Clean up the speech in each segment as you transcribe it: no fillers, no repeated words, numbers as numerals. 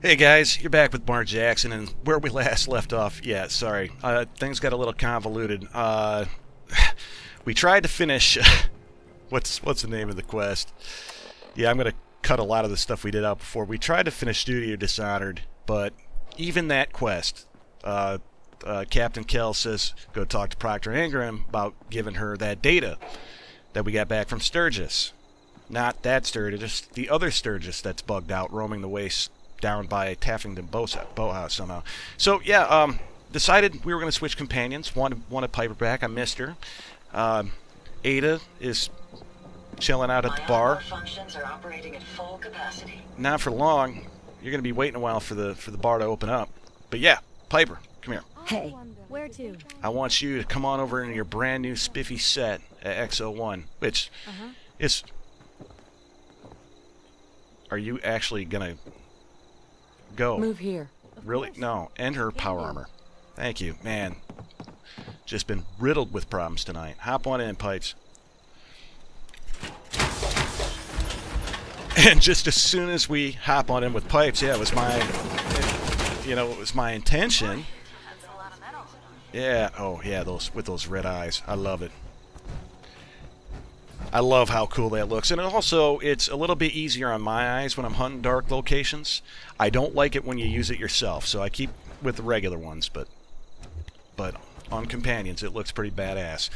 Hey guys, you're back with Mark Jackson, and where we last left off, yeah, sorry, things got a little convoluted. We tried to finish, what's the name of the quest? Yeah, I'm gonna cut a lot of the stuff we did out before. We tried to finish Duty or Dishonored, but even that quest, Captain Kell says go talk to Procter & Ingram about giving her that data that we got back from Sturgis. Not that Sturgis, the other Sturgis that's bugged out, roaming the wastes down by Taffington Boathouse somehow. So yeah, decided we were going to switch companions. Wanted Piper back. I missed her. Ada is chilling out at the bar. Functions are operating at full capacity. Not for long. You're going to be waiting a while for the bar to open up. But yeah, Piper, come here. Hey, where to? I want you to come on over into your brand new spiffy set at X01, which is. Are you actually gonna go? Move here. Really? No. And her power armor. Thank you. Man. Just been riddled with problems tonight. Hop on in, Pipes. And just as soon as we hop on in with Pipes, yeah, it was my, it was my intention. Yeah. Oh, yeah. With those red eyes. I love it. I love how cool that looks, and also it's a little bit easier on my eyes when I'm hunting dark locations. I don't like it when you use it yourself, so I keep with the regular ones, but on companions it looks pretty badass.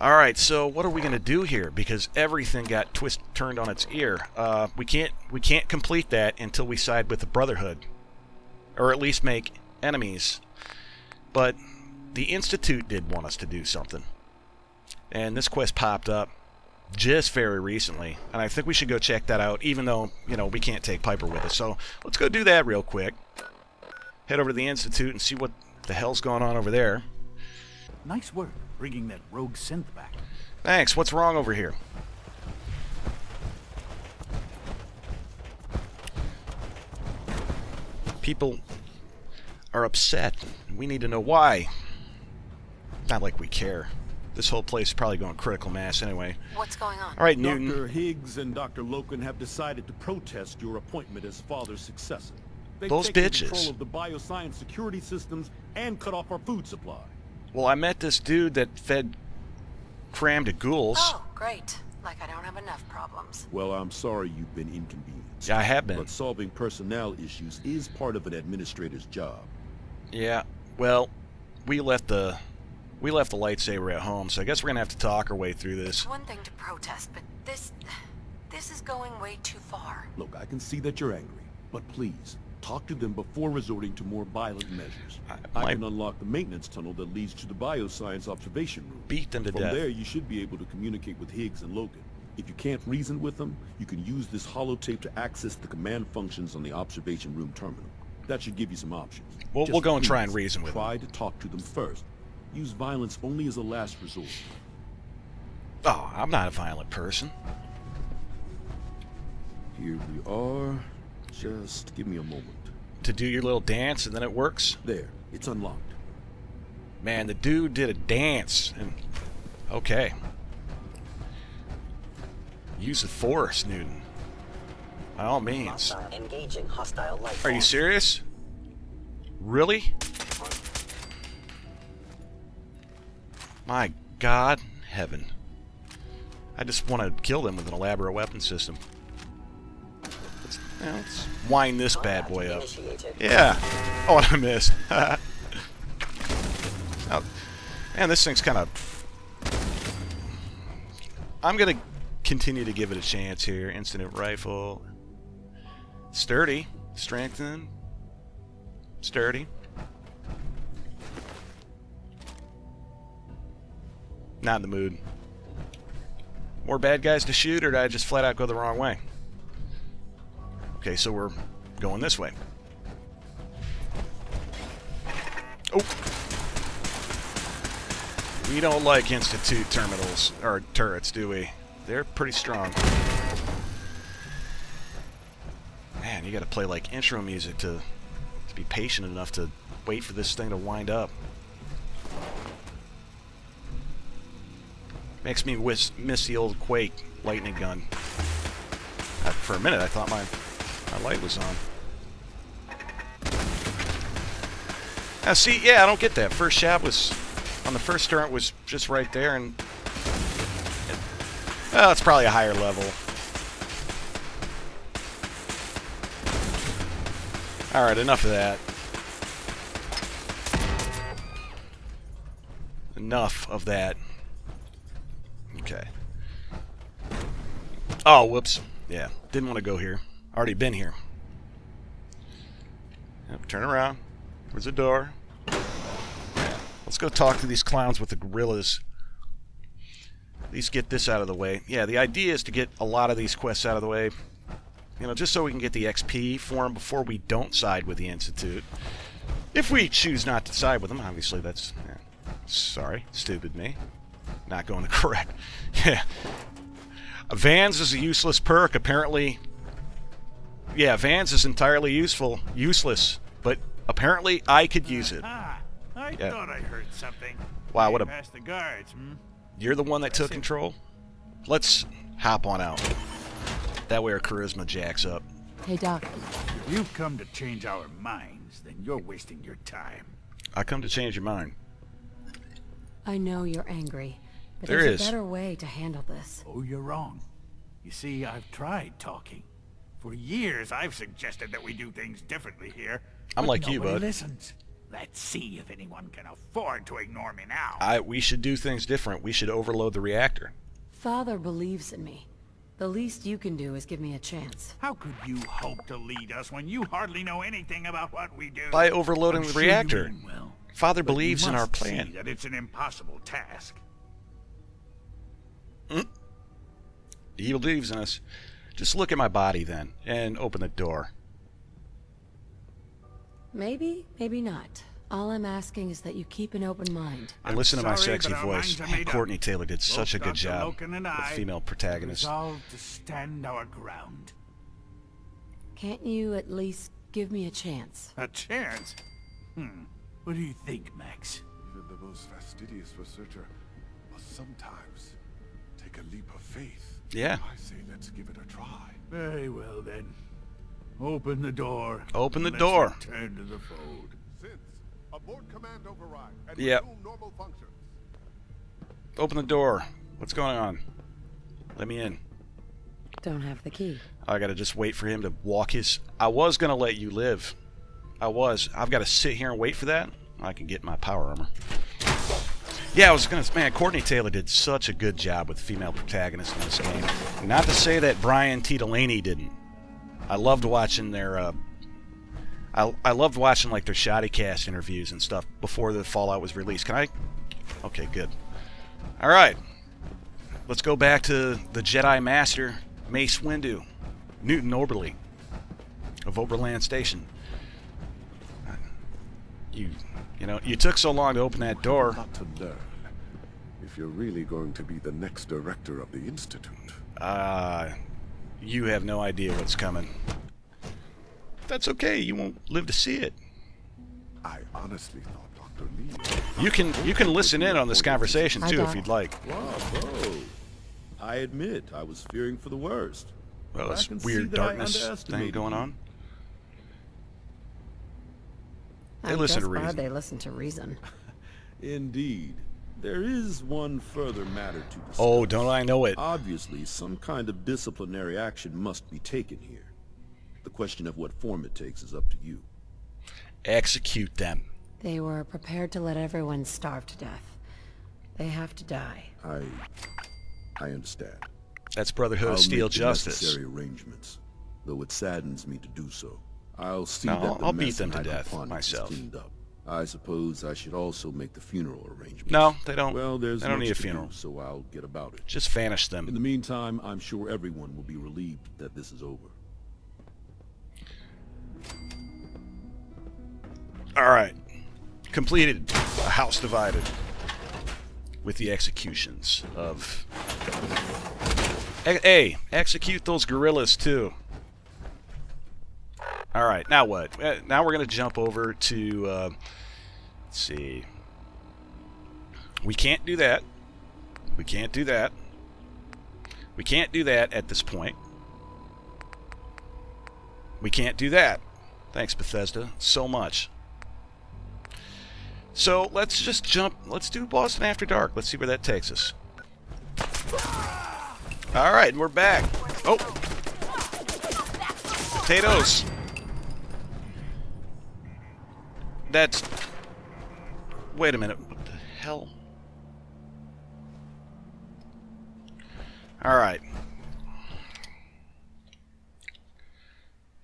Alright, so what are we going to do here? Because everything got turned on its ear. We can't complete that until we side with the Brotherhood, or at least make enemies. But the Institute did want us to do something, and this quest popped up just very recently, and I think we should go check that out, even though, we can't take Piper with us. So let's go do that real quick. Head over to the Institute and see what the hell's going on over there. Nice work bringing that rogue synth back. Thanks. What's wrong over here? People are upset. We need to know why. Not like we care. This whole place is probably going critical mass anyway. What's going on? All right, Newton. Dr. Higgs and Dr. Loken have decided to protest your appointment as father's successor. They've Those taken bitches. control of the bioscience security systems and cut off our food supply. Well, I met this dude that fed cram to ghouls. Oh, great. Like I don't have enough problems. Well, I'm sorry you've been inconvenienced. Yeah, I have been. But solving personnel issues is part of an administrator's job. Yeah, well, we left the lightsaber at home, so I guess we're gonna have to talk our way through this. It's one thing to protest, but this is going way too far. Look, I can see that you're angry, but please, talk to them before resorting to more violent measures. I can unlock the maintenance tunnel that leads to the bioscience observation room. Beat them to From death. there, you should be able to communicate with Higgs and Logan. If you can't reason with them, you can use this holotape to access the command functions on the observation room terminal. That should give you some options. We'll Just go and try and please, reason with them. Try to talk to them first. Use violence only as a last resort. Oh, I'm not a violent person. Here we are. Just give me a moment. To do your little dance and then it works? There, it's unlocked. Man, the dude did a dance. And okay. Use the Force, Newton. By all means. Engaging hostile life Are you serious? Really? My God, heaven. I just want to kill them with an elaborate weapon system. Let's wind this bad boy up. Yeah. Oh, and I missed. Oh, man, this thing's kind of... I'm going to continue to give it a chance here. Incident rifle. Sturdy. Strengthen. Sturdy. Not in the mood. More bad guys to shoot, or did I just flat out go the wrong way? Okay, so we're going this way. Oh! We don't like Institute terminals, or turrets, do we? They're pretty strong. Man, you gotta play like intro music to be patient enough to wait for this thing to wind up. Makes me miss the old Quake lightning gun. For a minute, I thought my light was on. Now, see, yeah, I don't get that. First shot was on the first turret was just right there, and well, it's probably a higher level. All right, enough of that. Enough of that. Okay. Oh, whoops. Yeah, didn't want to go here. Already been here. Yep, turn around. Where's the door? Yeah. Let's go talk to these clowns with the gorillas. At least get this out of the way. Yeah, the idea is to get a lot of these quests out of the way. You know, just so we can get the XP for them before we don't side with the Institute. If we choose not to side with them, obviously that's... Yeah. Sorry, stupid me. Not going to correct. Yeah. Vans is a useless perk, apparently. Yeah, Vans is entirely useless, but apparently I could use it. I Yeah. thought I heard something. Wow, what a... Past the guards, You're the one that took control? Let's hop on out. That way our charisma jacks up. Hey, Doc. If you've come to change our minds, then you're wasting your time. I come to change your mind. I know you're angry, but There there's is. a better way to handle this. Oh, you're wrong. You see, I've tried talking. For years, I've suggested that we do things differently here. I'm but like you, nobody bud. listens. Let's see if anyone can afford to ignore me now. We should do things different. We should overload the reactor. Father believes in me. The least you can do is give me a chance. How could you hope to lead us when you hardly know anything about what we do? By overloading I'm the sure you reactor. mean well, Father but you believes in our must plan. see that it's an impossible task. He believes in us. Just look at my body then, and open the door. Maybe, maybe not. All I'm asking is that you keep an open mind. And listen to my sorry, sexy but our voice. minds are made up. Courtney Taylor did such a Both good Dr. job Loken and with I female protagonists. resolved to stand our ground. Can't you at least give me a chance? A chance? What do you think, Max? Even the most fastidious researcher must sometimes take a leap of faith. Yeah. I say let's give it a try. Very well then. Open the door. Open the Let's door. Return to the fold. Since abort command override and Yep. resume normal functions. Open the door. What's going on? Let me in. Don't have the key. I gotta just wait for him to walk his... I was gonna let you live. I was. I've gotta sit here and wait for that. I can get my power armor. Yeah, I was gonna... Man, Courtney Taylor did such a good job with female protagonists in this game. Not to say that Brian T. Delaney didn't. I loved watching their... I loved watching, like, their shoddy cast interviews and stuff before the Fallout was released. Can I... Okay, good. Alright. Let's go back to the Jedi Master, Mace Windu. Newton Oberly of Oberland Station. You know, you took so long to open that door. Not to learn. If you're really going to be the next director of the Institute. You have no idea what's coming. That's okay. You won't live to see it. I honestly thought Dr. Lee... You can listen in on this conversation I too got if it. you'd like. Bravo. I admit, I was fearing for the worst. Well, I this can see weird that I darkness thing underestimated going you. on. They I listen to guess reason. They listen to reason. Indeed. There is one further matter to discuss. Oh, don't I know it? Obviously, some kind of disciplinary action must be taken here. The question of what form it takes is up to you. Execute them. They were prepared to let everyone starve to death. They have to die. I understand. That's Brotherhood I'll of Steel make the Justice. necessary arrangements, though it saddens me to do so. I'll see No, that the I'll beat mess them in to death hydroponics is myself. cleaned up. I suppose I should also make the funeral arrangements. No, they don't. Well, there's they don't much need a to do, funeral. so I'll get about it. Just vanish In them. the meantime, I'm sure everyone will be relieved that this is over. All right. Completed. A house divided. With the executions of... Hey, execute those gorillas too. All right, now what? Now we're going to jump over to... let's see. We can't do that. We can't do that. We can't do that at this point. We can't do that. Thanks, Bethesda, so much. So let's just jump. Let's do Boston After Dark. Let's see where that takes us. All right, and we're back. Oh, potatoes. That's. Wait a minute. What the hell? All right.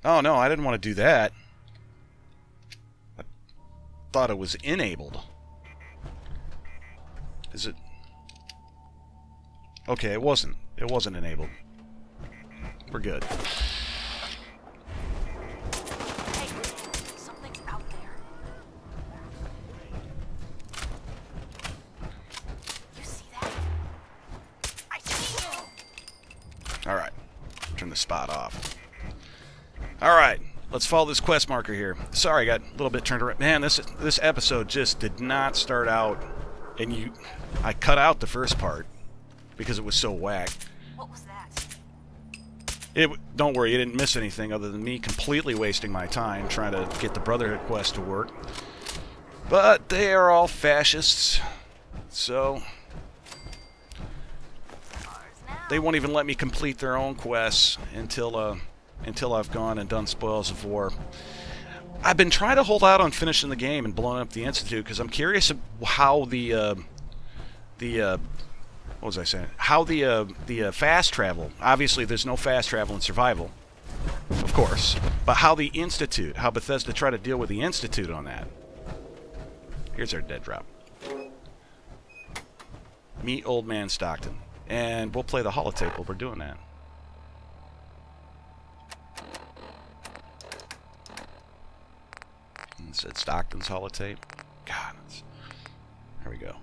Oh no, I didn't want to do that. I thought it was enabled. Is it? Okay, it wasn't. It wasn't enabled. We're good. Hey, something's out there. You see that? I see you! Alright. Turn the spot off. Alright. Let's follow this quest marker here. Sorry, I got a little bit turned around. Man, this episode just did not start out. And I cut out the first part because it was so whack. What was that? Don't worry, you didn't miss anything other than me completely wasting my time trying to get the Brotherhood quest to work. But they are all fascists, so they won't even let me complete their own quests until I've gone and done Spoils of War. I've been trying to hold out on finishing the game and blowing up the Institute because I'm curious how what was I saying? How the fast travel. Obviously, there's no fast travel in survival, of course. But how the Institute, how Bethesda try to deal with the Institute on that. Here's our dead drop. Meet Old Man Stockton, and we'll play the holotape while we're doing that. It said Stockton's holotape. God, there we go.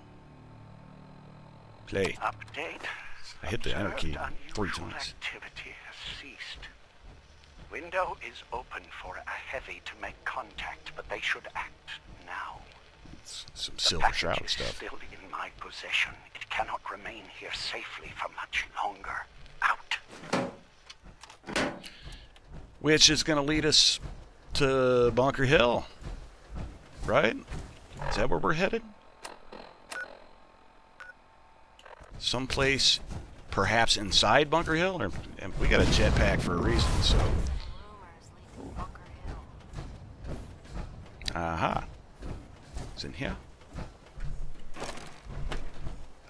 Play. Update. I hit the enter key 3 Unusual times. Activity has ceased. Window is open for a heavy to make contact, but they should act now. It's some The Silver package Shroud is stuff. still in my possession. It cannot remain here safely for much longer. Out. Which is going to lead us to Bunker Hill. Right? Is that where we're headed? Someplace perhaps inside Bunker Hill? Or, and we got a jetpack for a reason, so. Rumors leaving Bunker Hill. Aha. It's in here.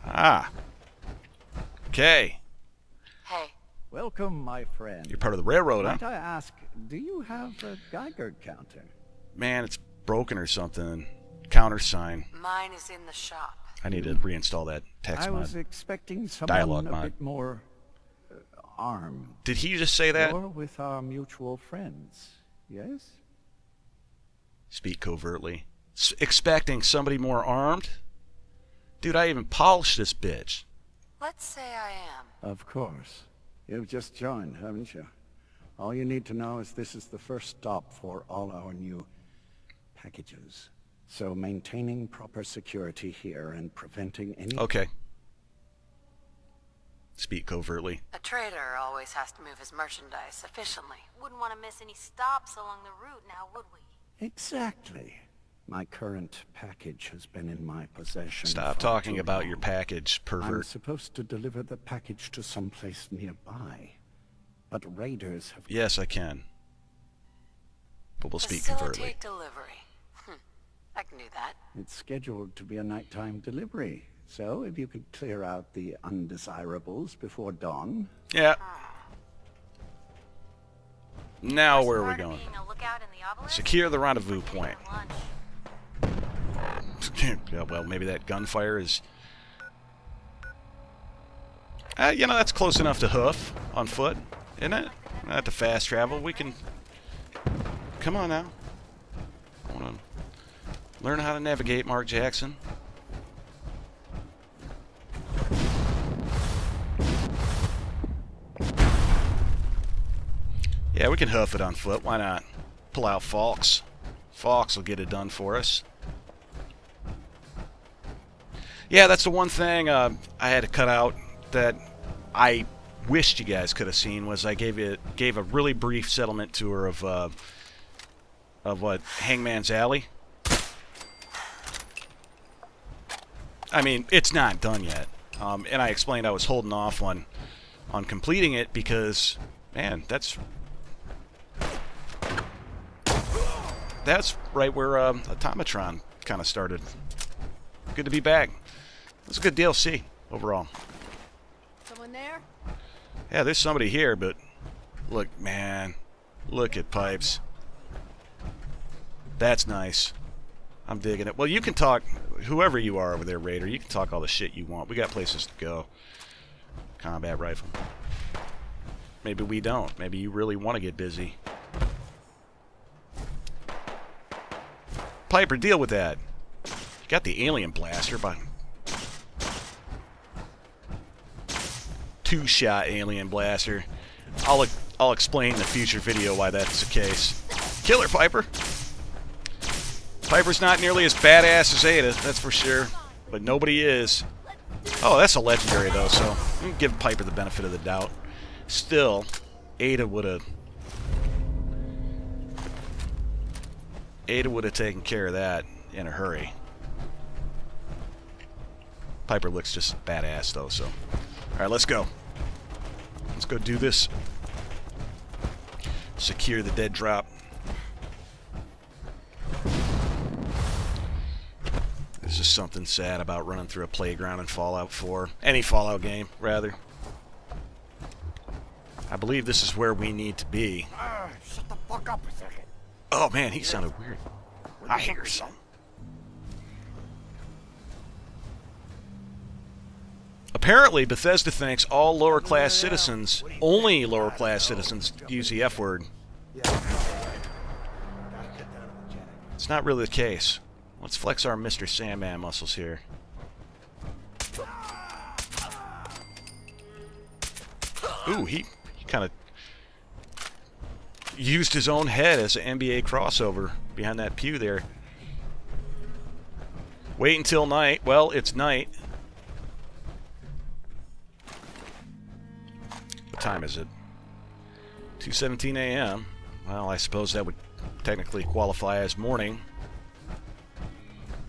Ah. Okay. Hey, Welcome, my friend. You're part of the railroad, huh? Might I ask, do you have a Geiger counter? Man, it's broken or something. Countersign. mine is in the shop. I need to reinstall that text I mod. was expecting someone Dialogue a mod. bit more armed. Did he just say that? Or with our mutual friends, yes? Speak covertly. Expecting somebody more armed? Dude, I even polished this bitch. Let's say I am. Of course. You've just joined, haven't you? All you need to know is this is the first stop for all our new packages. So maintaining proper security here and preventing any... Okay. Speak covertly. A trader always has to move his merchandise efficiently. Wouldn't want to miss any stops along the route now, would we? Exactly. My current package has been in my possession. Stop for talking too about long. your package, I'm pervert. supposed to deliver the package to someplace nearby. But raiders have... Yes, I can. But we'll speak covertly. Facilitate delivery. I can do that. It's scheduled to be a nighttime delivery. So if you could clear out the undesirables before dawn... Yeah. Now where are we Part of going? being a lookout in the obelisk? Secure the rendezvous point. Lunch. Yeah, well, maybe that gunfire is... you know, that's close enough to hoof on foot, isn't it? Not to fast travel. We can... Come on now. I want to learn how to navigate, Mark Jackson. Yeah, we can hoof it on foot. Why not? Pull out Falks. Falks will get it done for us. Yeah, that's the one thing I had to cut out that I wished you guys could have seen was I gave a really brief settlement tour of what Hangman's Alley. I mean, it's not done yet. And I explained I was holding off on completing it because, man, that's right where Automatron kind of started. Good to be back. It was a good DLC overall. Someone there? Yeah, there's somebody here, but look, man, look at Pipes. That's nice. I'm digging it. Well, you can talk, whoever you are over there, Raider, you can talk all the shit you want. We got places to go. Combat rifle. Maybe we don't. Maybe you really want to get busy. Piper, deal with that. You got the alien blaster, but two-shot alien blaster. I'll explain in the future video why that's the case. Killer Piper. Piper's not nearly as badass as Ada, that's for sure. But nobody is. Oh, that's a legendary though, so we can give Piper the benefit of the doubt. Still, Ada would have taken care of that in a hurry. Piper looks just badass though, so. Alright, let's go. Let's go do this. Secure the dead drop. There's just something sad about running through a playground in Fallout 4. Any Fallout game, rather. I believe this is where we need to be. Shut the fuck up a second. Oh man, he sounded weird. I hear something. Apparently, Bethesda thinks all lower-class citizens, only lower-class citizens, use the F word. It's not really the case. Let's flex our Mr. Sandman muscles here. Ooh, he kind of used his own head as an NBA crossover behind that pew there. Wait until night. Well, it's night. What time is it? 2:17 a.m. Well, I suppose that would technically qualify as morning.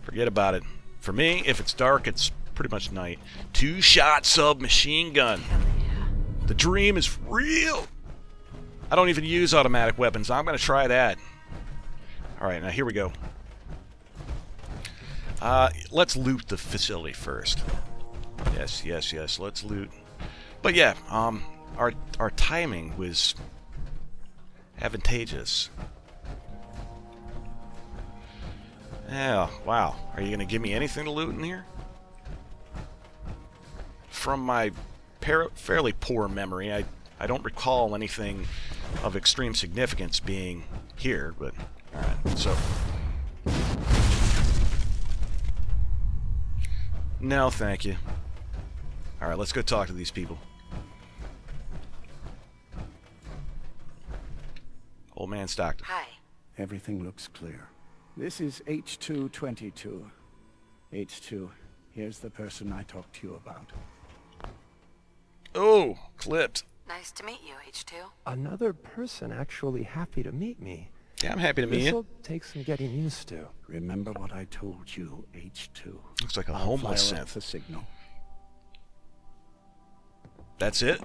Forget about it. For me, if it's dark, it's pretty much night. Two-shot submachine gun. The dream is real. I don't even use automatic weapons. I'm going to try that. Alright, now here we go. Let's loot the facility first. Yes, yes, yes. Let's loot. But yeah, our timing was advantageous. Yeah, wow. Are you going to give me anything to loot in here? From my fairly poor memory, I don't recall anything of extreme significance being here, but alright, so. No, thank you. Alright, let's go talk to these people. Old man Stockton. Hi. Everything looks clear. This is H222. H2, here's the person I talked to you about. Oh, clipped. Nice to meet you, H2. Another person actually happy to meet me. Yeah, I'm happy to meet you. This'll take some getting used to. Remember what I told you, H2. Looks like a I'll homeless fire up synth. the signal. That's it?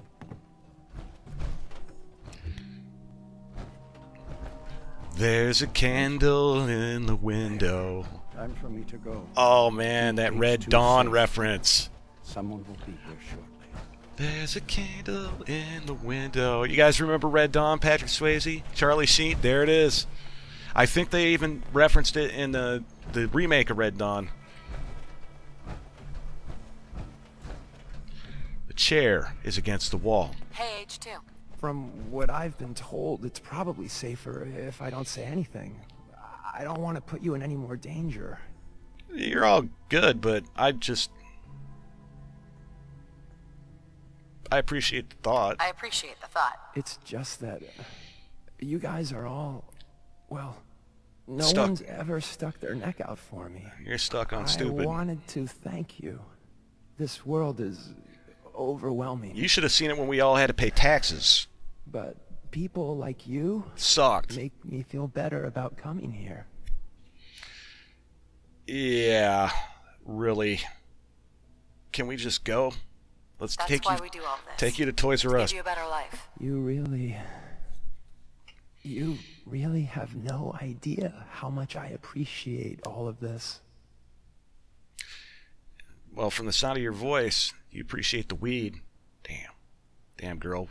There's a candle in the window. Time for me to go. Oh man, that Red Dawn reference. Someone will be here shortly. There's a candle in the window. You guys remember Red Dawn, Patrick Swayze, Charlie Sheen? There it is. I think they even referenced it in the remake of Red Dawn. The chair is against the wall. Hey, H2. From what I've been told, it's probably safer if I don't say anything. I don't want to put you in any more danger. You're all good, but I appreciate the thought. I appreciate the thought. It's just that you guys are all, well, no Stuck. one's ever stuck their neck out for me. You're stuck on stupid. I wanted to thank you. This world is overwhelming. You should have seen it when we all had to pay taxes. But people like you Sucked. make me feel better about coming here. Yeah, really. can we just go? Let's That's take why you we do all this. take you to Toys R Give Us. you a better life. You really have no idea how much I appreciate all of this. Well, from the sound of your voice, you appreciate the weed. Damn, girl.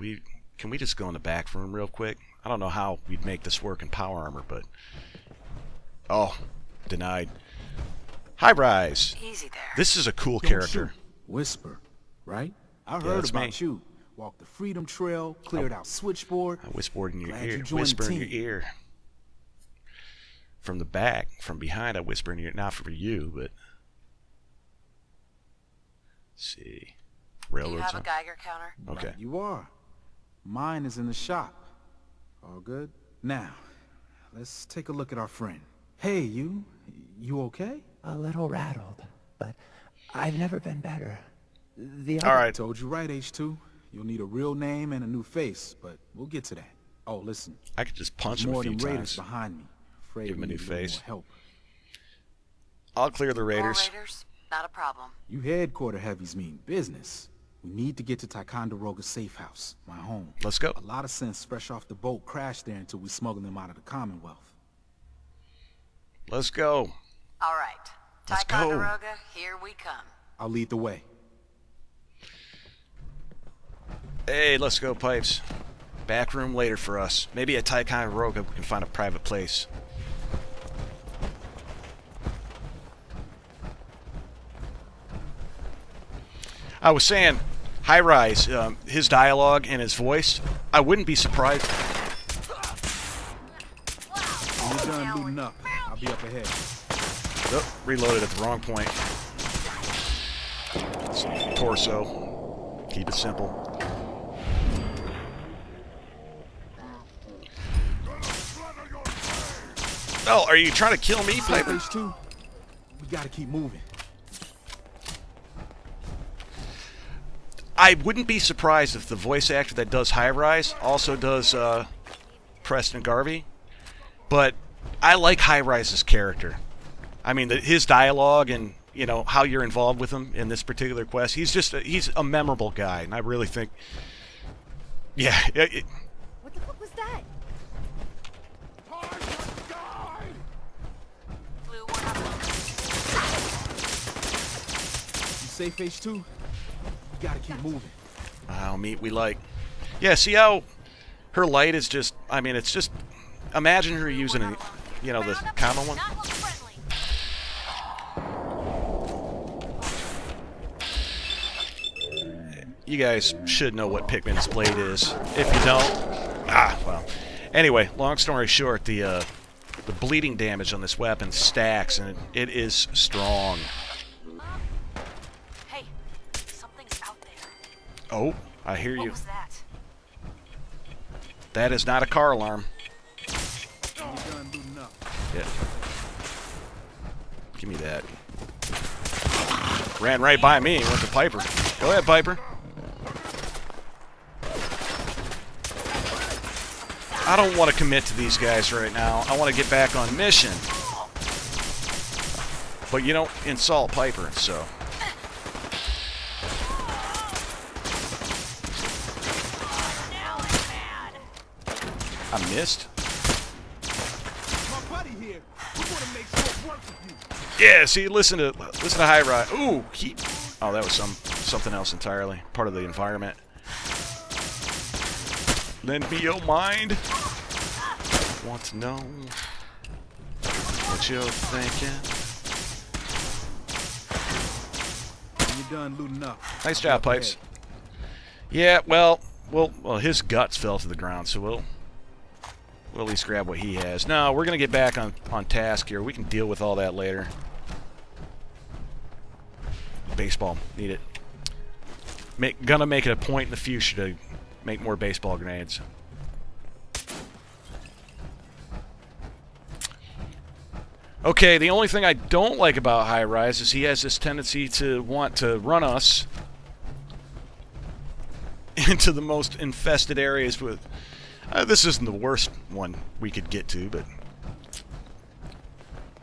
Can we just go in the back room real quick? I don't know how we'd make this work in power armor, but oh, denied. High Rise. Easy there. This is a cool Don't character. shoot. Whisper, right? I Yeah, heard that's about me. you. Walked the Freedom Trail, cleared out Switchboard. I whispered in your Glad you ear. joined Whisper the in your team. ear. From the back, from behind, I whisper in your. Not for you, but. Let's see. Do you Railroad have a zone. Geiger counter? Okay. Right you are. Mine is in the shop. All good? Now, let's take a look at our friend. Hey, you okay? A little rattled, but I've never been better. The All right. Told you right, H2. You'll need a real name and a new face, but we'll get to that. Oh, listen. I could just punch There's him a more few than Raiders times. behind me. Afraid Give him a we new need little face. more help. I'll clear the More Raiders. Raiders? Not a problem. You headquarter heavies mean business. We need to get to Ticonderoga's safe house, my home. Let's go. A lot of sense fresh off the boat crashed there until we smuggled them out of the Commonwealth. Let's go. All right. Let's go. Ticonderoga, here we come. I'll lead the way. Hey, let's go, Pipes. Back room later for us. Maybe at Ticonderoga we can find a private place. I was saying, High Rise, his dialogue and his voice, I wouldn't be surprised. When you're done looting up, I'll be up ahead. Oh, reloaded at the wrong point. Torso. Keep it simple. Oh, are you trying to kill me, Safe Piper? H2, we gotta keep moving. I wouldn't be surprised if the voice actor that does High Rise also does Preston Garvey. But I like High Rise's character. I mean, his dialogue and, you know, how you're involved with him in this particular quest. He's a memorable guy, and I really think, yeah. What the fuck was that? Blue, we're not alone. You safe H2? We gotta keep moving. Wow, meat we like. Yeah, see how her light is just, I mean, it's just, imagine her using, a, you know, the common one. Not look friendly. You guys should know what Pikmin's blade is. If you don't, well. Anyway, long story short, the bleeding damage on this weapon stacks, and it is strong. Hey, something's out there. Oh, I hear What you. was that? That is not a car alarm. When you're done looting up. Yeah. Give me that. Ran right by me and went to Piper. Go ahead, Piper. I don't want to commit to these guys right now. I want to get back on mission. But you don't insult Piper, so. I missed. My buddy here. We wanna make sure it works with you. Yeah, see, listen to High Rise. Ooh, oh, that was something else entirely. Part of the environment. Lend me your mind. Want to know what you're thinking. When you're done looting up. Nice job, Pipes. Yeah, well, his guts fell to the ground, so we'll at least grab what he has. No, we're gonna get back on task here. We can deal with all that later. Baseball, need it. Gonna make it a point in the future to make more baseball grenades. Okay, the only thing I don't like about High Rise is he has this tendency to want to run us into the most infested areas with... this isn't the worst one we could get to, but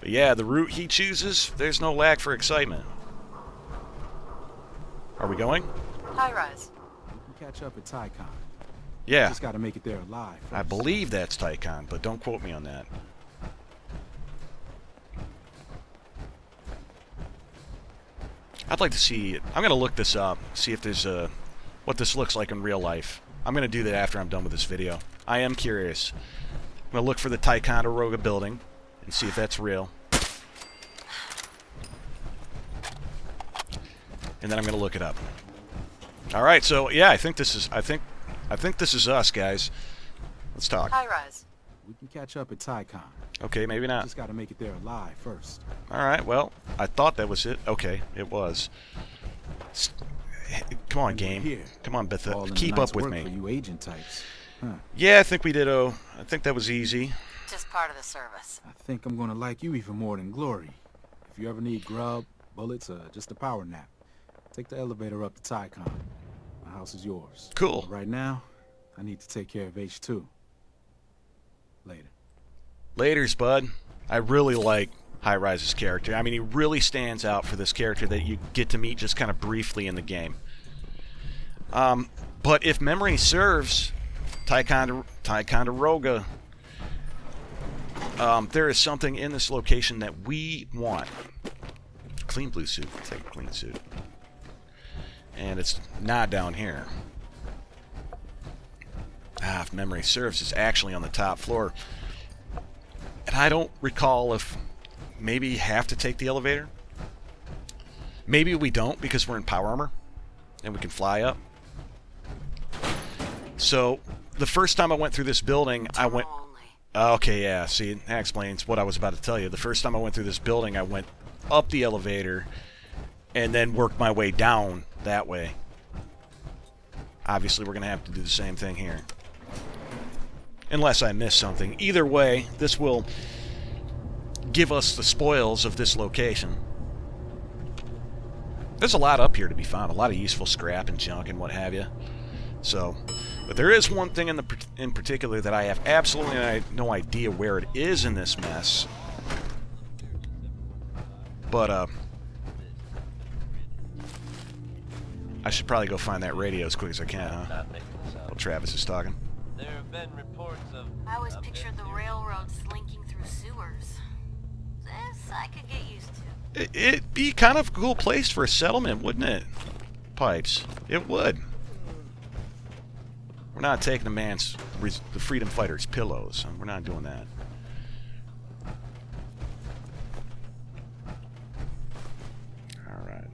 yeah, the route he chooses, there's no lack for excitement. Are we going? High rise. We can catch up at Tycon. Yeah. Just gotta make it there alive I first. believe that's Tycon, but don't quote me on that. I'd like to see... I'm going to look this up, see if there's what this looks like in real life. I'm going to do that after I'm done with this video. I am curious. I'm going to look for the Ticonderoga building and see if that's real. And then I'm going to look it up. All right, so yeah, I think this is this is us, guys. Let's talk. High rise. We can catch up at Tycon. Okay, maybe not. Just gotta make it there alive first. All right, well, I thought that was it. Okay, it was. Come on, game. Here. Come on, All Bethesda. in the Keep nice up with work me. For you agent types. Huh. Yeah, I think we did. I think that was easy. Just part of the service. I think I'm gonna like you even more than Glory. If you ever need grub, bullets, or just a power nap, take the elevator up to Tycon. My house is yours. Cool. But right now, I need to take care of H2. Later. Laters, bud. I really like High Rise's character. I mean, he really stands out for this character that you get to meet just kind of briefly in the game. But if memory serves, Ticonderoga, there is something in this location that we want. Clean blue suit. Take a clean suit. And it's not down here. If memory serves, it's actually on the top floor. And I don't recall if maybe you have to take the elevator. Maybe we don't because we're in power armor and we can fly up. So the first time I went through this building, I went... Okay, yeah, see, that explains what I was about to tell you. The first time I went through this building, I went up the elevator and then worked my way down that way. Obviously, we're going to have to do the same thing here. Unless I miss something. Either way, this will give us the spoils of this location. There's a lot up here to be found. A lot of useful scrap and junk and what have you. So, but there is one thing in particular that I have absolutely no idea where it is in this mess. But, I should probably go find that radio as quick as I can, huh? While Travis is talking. There have been reports of... I always pictured the railroad slinking through sewers. This I could get used to. It'd be kind of a cool place for a settlement, wouldn't it? Pipes. It would. We're not taking the freedom fighter's pillows. We're not doing that. Alright.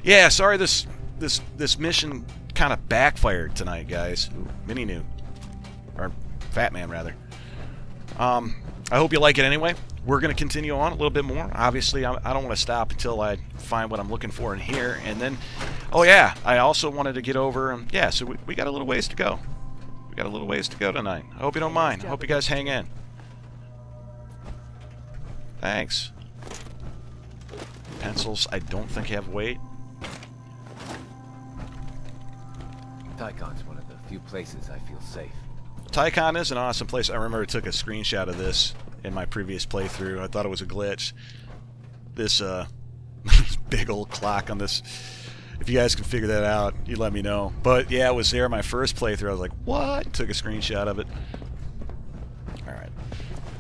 Yeah, sorry this mission kind of backfired tonight, guys. Ooh, Mini New. Or Fat Man, rather. I hope you like it anyway. We're going to continue on a little bit more. Obviously, I don't want to stop until I find what I'm looking for in here. And then, oh yeah, I also wanted to get over, yeah, so we got a little ways to go. We got a little ways to go tonight. I hope you don't mind. I hope you guys hang in. Thanks. Pencils, I don't think have weight. Tycon's one of the few places I feel safe. Tycon is an awesome place. I remember I took a screenshot of this in my previous playthrough. I thought it was a glitch. This big old clock on this. If you guys can figure that out, you let me know. But yeah, it was there my first playthrough. I was like, what? Took a screenshot of it. Alright.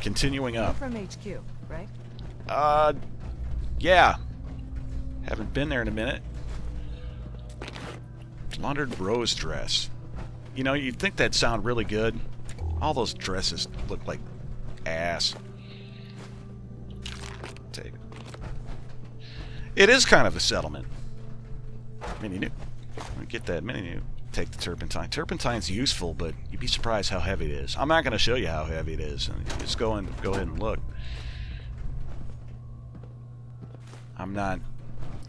Continuing up. From HQ, right? Yeah. Haven't been there in a minute. Laundered rose dress. You know, you'd think that'd sound really good. All those dresses look like ass. Take it. It is kind of a settlement. Mini new. Get that mini new. Take the turpentine. Turpentine's useful, but you'd be surprised how heavy it is. I'm not going to show you how heavy it is. Just go ahead and look. I'm not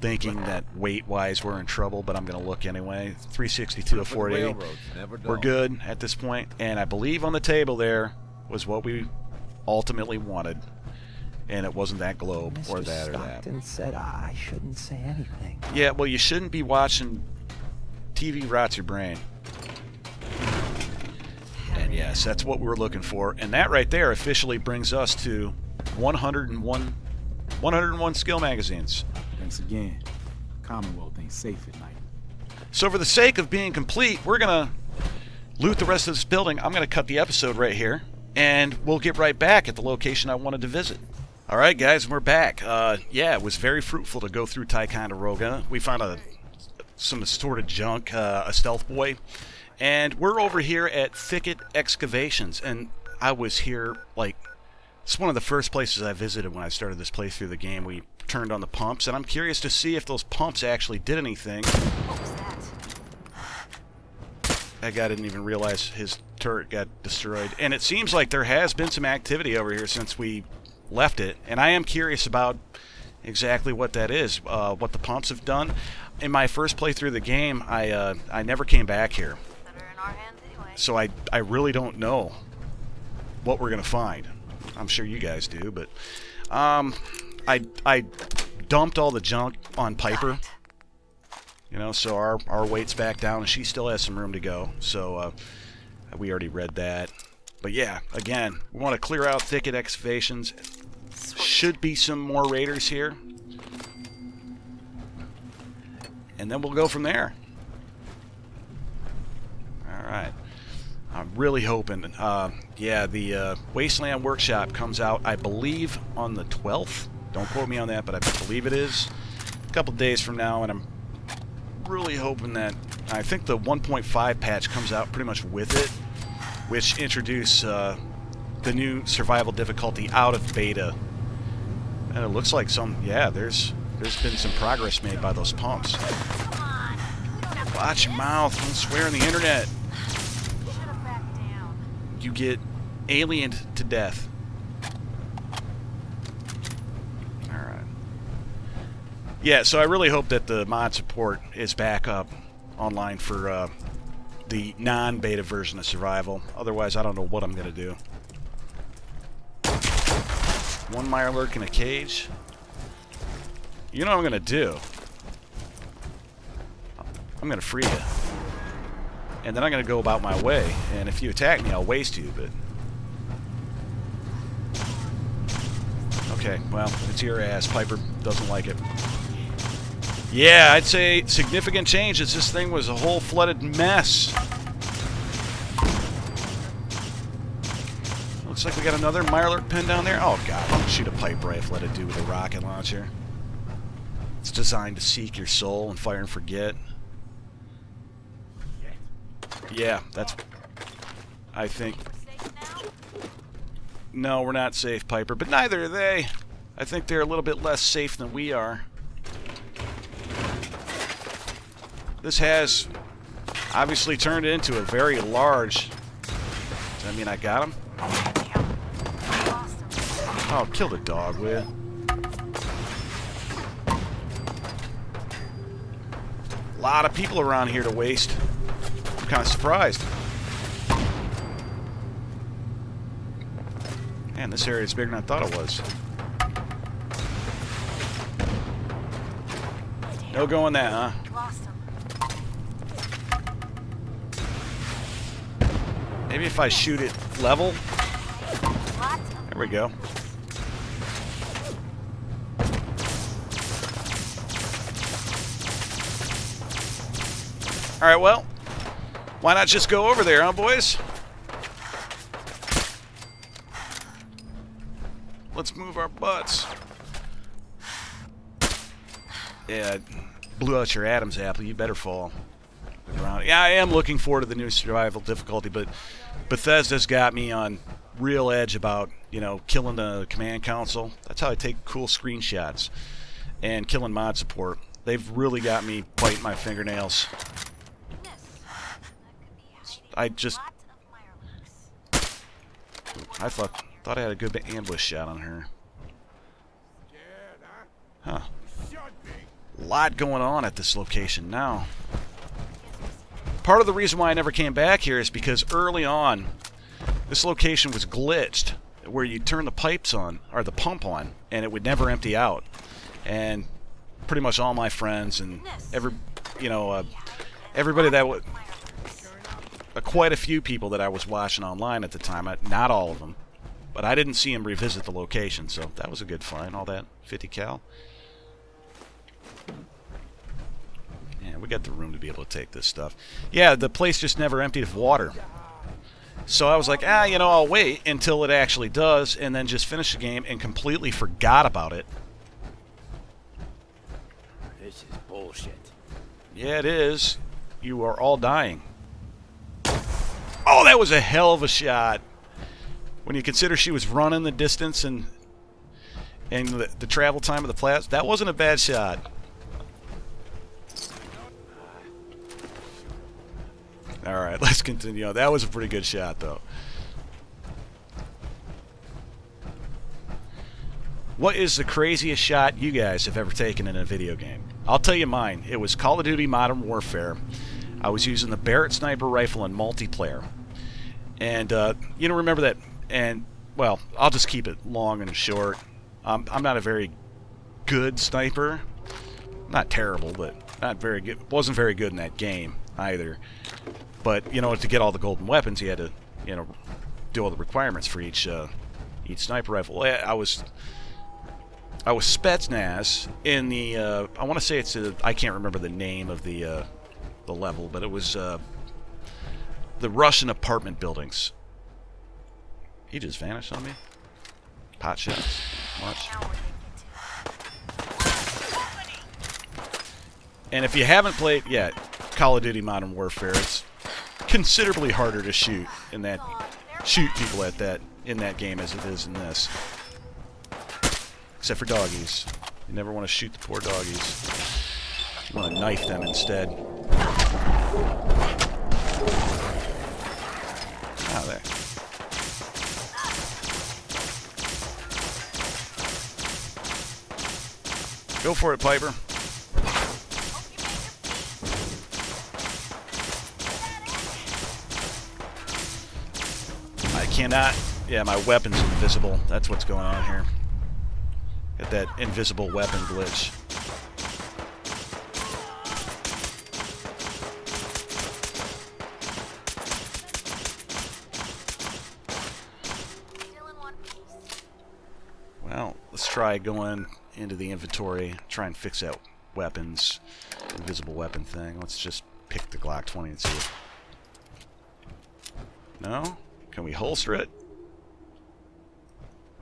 thinking that weight-wise we're in trouble, but I'm going to look anyway. 362 of 480. We're good at this point, and I believe on the table there was what we ultimately wanted, and it wasn't that globe or that or that. Stockton said I shouldn't say anything. Yeah, well, you shouldn't be watching TV rots your brain. And yes, that's what we were looking for, and that right there officially brings us to 101 skill magazines. Thanks again. Commonwealth ain't safe at night. So for the sake of being complete, we're going to loot the rest of this building. I'm going to cut the episode right here, and we'll get right back at the location I wanted to visit. Alright guys, we're back. Yeah, it was very fruitful to go through Ticonderoga. We found some assorted junk, a stealth boy, and we're over here at Thicket Excavations, and I was here, like, it's one of the first places I visited when I started this playthrough of the game. We turned on the pumps, and I'm curious to see if those pumps actually did anything. What was that? That guy didn't even realize his turret got destroyed. And it seems like there has been some activity over here since we left it, and I am curious about exactly what that is, what the pumps have done. In my first playthrough of the game, I never came back here. Better in our hands anyway. So I really don't know what we're going to find. I'm sure you guys do, but I dumped all the junk on Piper. You know, so our weight's back down, and she still has some room to go. So we already read that. But yeah, again, we want to clear out Thicket Excavations. Should be some more raiders here. And then we'll go from there. Alright. I'm really hoping. Yeah, the Wasteland Workshop comes out, I believe, on the 12th. Don't quote me on that, but I believe it is. A couple days from now, and I'm really hoping that... I think the 1.5 patch comes out pretty much with it, which introduce the new survival difficulty out of beta. And it looks like there's been some progress made by those pumps. Come on. We don't have to Watch your mouth, don't swear on the internet. Should have backed down. You get aliened to death. Alright. Yeah, so I really hope that the mod support is back up online for the non-beta version of Survival. Otherwise, I don't know what I'm going to do. One Mirelurk in a cage. You know what I'm going to do? I'm going to free you. And then I'm going to go about my way. And if you attack me, I'll waste you, but... Okay, well, it's your ass. Piper doesn't like it. Yeah, I'd say significant changes. This thing was a whole flooded mess. Looks like we got another Mirelurk pin down there. Oh god, don't shoot a pipe rifle at a dude with a rocket launcher. It's designed to seek your soul and fire and forget. Yeah, that's... I think... No, we're not safe, Piper, but neither are they. I think they're a little bit less safe than we are. This has obviously turned into a very large... Does that mean I got him? Oh, kill the dog, will ya? A lot of people around here to waste. I'm kind of surprised. Man, this area is bigger than I thought it was. No go in that, huh? Maybe if I shoot it level. There we go. Alright, well, why not just go over there, huh, boys? Let's move our butts. Yeah, blew out your Adam's apple. You better fall. Yeah, I am looking forward to the new survival difficulty, but Bethesda's got me on real edge about, you know, killing the command console. That's how I take cool screenshots. And killing mod support. They've really got me biting my fingernails. I thought I had a good ambush shot on her. Huh. A lot going on at this location now. Part of the reason why I never came back here is because early on, this location was glitched, where you turn the pipes on, or the pump on, and it would never empty out. And pretty much all my friends and everybody that would... quite a few people that I was watching online at the time, not all of them, but I didn't see them revisit the location, so that was a good find, all that 50 cal. Yeah, we got the room to be able to take this stuff. Yeah, the place just never emptied of water. So I was like, you know, I'll wait until it actually does, and then just finish the game, and completely forgot about it. This is bullshit. Yeah, it is. You are all dying. Oh, that was a hell of a shot. When you consider she was running the distance and the travel time of the plasma, that wasn't a bad shot. All right, let's continue. That was a pretty good shot, though. What is the craziest shot you guys have ever taken in a video game? I'll tell you mine. It was Call of Duty Modern Warfare. I was using the Barrett sniper rifle in multiplayer. And, you know, remember that... And, well, I'll just keep it long and short. I'm not a very good sniper. Not terrible, but not very good. Wasn't very good in that game, either. But, you know, to get all the golden weapons, you had to, you know, do all the requirements for each sniper rifle. I was Spetsnaz in the, I want to say it's, I can't remember the name of the level, but it was the Russian apartment buildings. He just vanished on me. Pot shots. Much. And if you haven't played yet, Call of Duty Modern Warfare, it's considerably harder to shoot people at that in that game as it is in this. Except for doggies. You never want to shoot the poor doggies. You want to knife them instead. Ah, there. Go for it, Piper. I cannot... Yeah, my weapon's invisible. That's what's going on here. Got that invisible weapon glitch. Well, let's try going into the inventory, try and fix that weapons, invisible weapon thing. Let's just pick the Glock 20 and see. No? Can we holster it?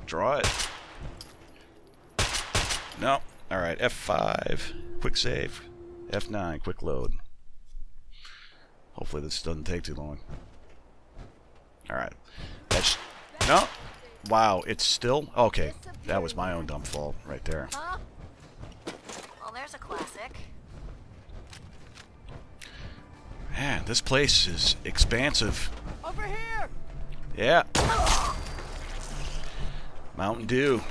Draw it? No. Alright, F5, quick save. F9, quick load. Hopefully this doesn't take too long. Alright. That's... No! Wow, it's still... Okay, that was my own dumb fault right there. Huh? Well, there's a classic. Man, this place is expansive. Over here! Yeah. Mountain Dew.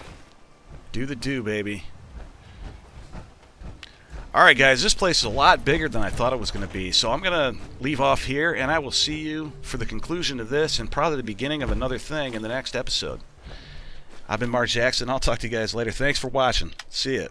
Do the do, baby. Alright guys, this place is a lot bigger than I thought it was going to be, so I'm going to leave off here, and I will see you for the conclusion of this, and probably the beginning of another thing in the next episode. I've been Mark Jackson. I'll talk to you guys later. Thanks for watching. See ya.